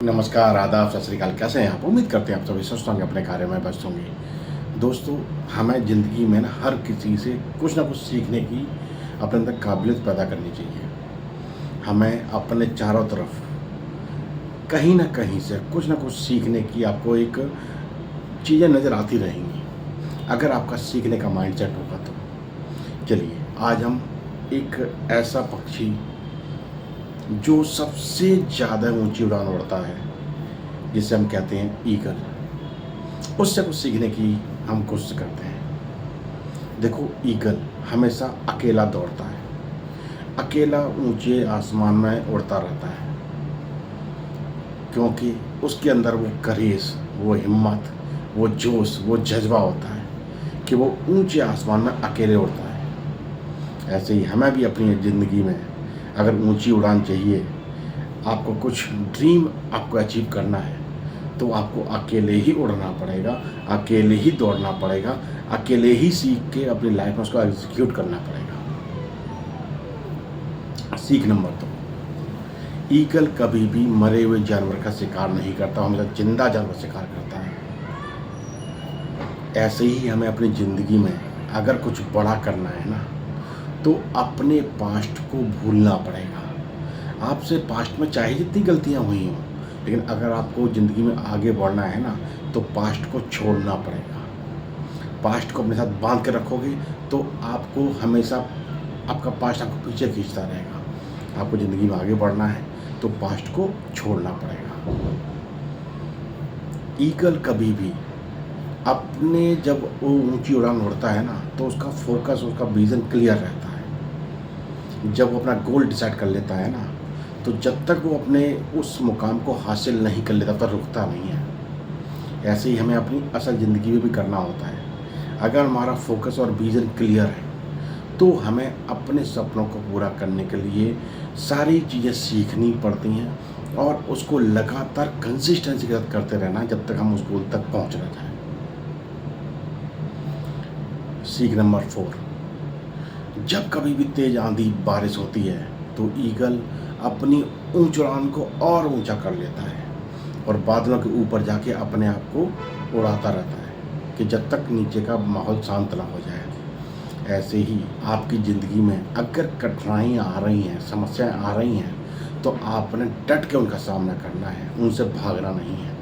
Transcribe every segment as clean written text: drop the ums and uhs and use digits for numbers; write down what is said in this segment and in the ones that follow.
नमस्कार, आदाब, सत श्री अकाल। कैसे हैं आप? उम्मीद करते हैं आप सभी स्वस्थ होंगे, अपने कार्य में व्यस्त होंगे। दोस्तों, हमें ज़िंदगी में ना हर किसी से कुछ ना कुछ सीखने की अपने अंदर काबिलियत पैदा करनी चाहिए। हमें अपने चारों तरफ कहीं न कहीं से कुछ ना कुछ सीखने की आपको एक चीज़ें नज़र आती रहेंगी, अगर आपका सीखने का माइंडसेट होगा तो। चलिए, आज हम एक ऐसा पक्षी जो सबसे ज़्यादा ऊँची उड़ान उड़ता है, जिसे हम कहते हैं ईगल, उससे कुछ सीखने की हम कोशिश करते हैं। देखो, ईगल हमेशा अकेला दौड़ता है, अकेला ऊंचे आसमान में उड़ता रहता है, क्योंकि उसके अंदर वो करेज, वो हिम्मत, वो जोश, वो जज्बा होता है कि वो ऊंचे आसमान में अकेले उड़ता है। ऐसे ही हमें भी अपनी ज़िंदगी में अगर ऊंची उड़ान चाहिए, आपको कुछ ड्रीम आपको अचीव करना है, तो आपको अकेले ही उड़ना पड़ेगा, अकेले ही दौड़ना पड़ेगा, अकेले ही सीख के अपनी लाइफ में उसको एग्जीक्यूट करना पड़ेगा। सीख नंबर 2, ईगल कभी भी मरे हुए जानवर का शिकार नहीं करता, हमेशा जिंदा जानवर शिकार करता है। ऐसे ही हमें अपनी ज़िंदगी में अगर कुछ बड़ा करना है ना, तो अपने पास्ट को भूलना पड़ेगा। आपसे पास्ट में चाहे जितनी गलतियाँ हुई हों, लेकिन अगर आपको ज़िंदगी में आगे बढ़ना है ना, तो पास्ट को छोड़ना पड़ेगा। पास्ट को अपने साथ बांध के रखोगे तो आपको हमेशा आपका पास्ट आपको पीछे खींचता रहेगा। आपको ज़िंदगी में आगे बढ़ना है तो पास्ट को छोड़ना पड़ेगा। ईगल कभी भी अपने जब वो ऊंची उड़ान उड़ता है ना, तो उसका फोकस, उसका विज़न क्लियर रहता है। जब वो अपना गोल डिसाइड कर लेता है ना, तो जब तक वो अपने उस मुकाम को हासिल नहीं कर लेता, तब तक रुकता नहीं है। ऐसे ही हमें अपनी असल ज़िंदगी में भी करना होता है। अगर हमारा फोकस और विज़न क्लियर है, तो हमें अपने सपनों को पूरा करने के लिए सारी चीज़ें सीखनी पड़ती हैं और उसको लगातार कंसिस्टेंसी के साथ करते रहना, जब तक हम उस गोल तक पहुँच ना जाए। सीख नंबर 4, जब कभी भी तेज आंधी बारिश होती है, तो ईगल अपनी ऊंच उड़ान को और ऊंचा कर लेता है और बादलों के ऊपर जाके अपने आप को उड़ाता रहता है कि जब तक नीचे का माहौल शांत ना हो जाए। ऐसे ही आपकी ज़िंदगी में अगर कठिनाइयाँ आ रही हैं, समस्याएं आ रही हैं, तो आपने डट के उनका सामना करना है, उनसे भागना नहीं है।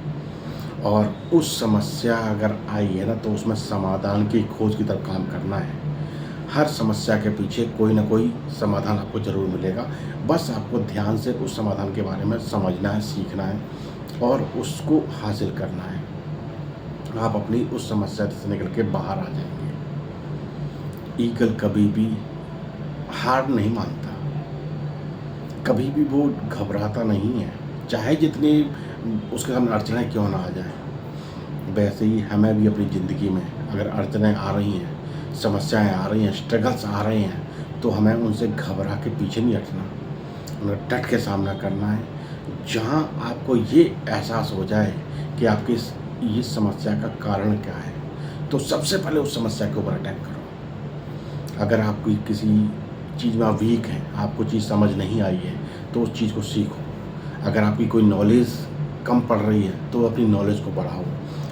और उस समस्या अगर आई है ना, तो उसमें समाधान की खोज की तरफ काम करना है। हर समस्या के पीछे कोई ना कोई समाधान आपको ज़रूर मिलेगा, बस आपको ध्यान से उस समाधान के बारे में समझना है, सीखना है और उसको हासिल करना है। आप अपनी उस समस्या से निकल के बाहर आ जाएंगे। ईगल कभी भी हार नहीं मानता, कभी भी वो घबराता नहीं है, चाहे जितनी उसके सामने अड़चनें क्यों ना आ जाए। वैसे ही हमें भी अपनी ज़िंदगी में अगर अड़चनें आ रही हैं, समस्याएं आ रही हैं, स्ट्रगल्स आ रहे हैं, तो हमें उनसे घबरा के पीछे नहीं हटना, उन्हें डट के सामना करना है। जहां आपको ये एहसास हो जाए कि आपकी ये समस्या का कारण क्या है, तो सबसे पहले उस समस्या के ऊपर अटैक करो। अगर आप कोई किसी चीज़ में वीक हैं, आपको चीज़ समझ नहीं आई है, तो उस चीज़ को सीखो। अगर आपकी कोई नॉलेज कम पड़ रही है, तो अपनी नॉलेज को बढ़ाओ।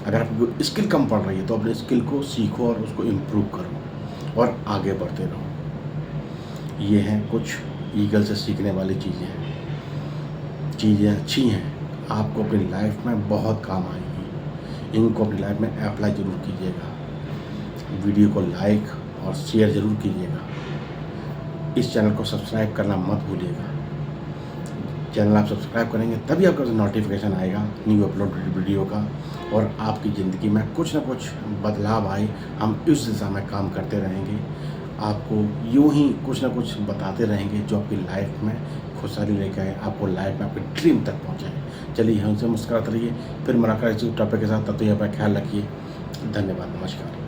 अगर आपकी कोई स्किल कम पड़ रही है, तो अपने स्किल को सीखो और उसको इम्प्रूव करो और आगे बढ़ते रहो। ये हैं कुछ ईगल से सीखने वाली चीज़ें अच्छी हैं, आपको अपनी लाइफ में बहुत काम आएगी। इनको अपनी लाइफ में अप्लाई ज़रूर कीजिएगा। वीडियो को लाइक और शेयर ज़रूर कीजिएगा। इस चैनल को सब्सक्राइब करना मत भूलिएगा। चैनल आप सब्सक्राइब करेंगे तभी आपको नोटिफिकेशन आएगा न्यू अपलोड वीडियो का, और आपकी ज़िंदगी में कुछ ना कुछ बदलाव आए, हम इस दिशा में काम करते रहेंगे। आपको यूं ही कुछ ना कुछ बताते रहेंगे जो आपकी लाइफ में खुशहाली लेकर आए, आपको लाइफ में आपके ड्रीम तक पहुँचाए। चलिए, हमसे मुस्कुराते रहिए। फिर मुलाकात इसी टॉपिक के साथ, तब तक अपना ख्याल रखिए। धन्यवाद, नमस्कार।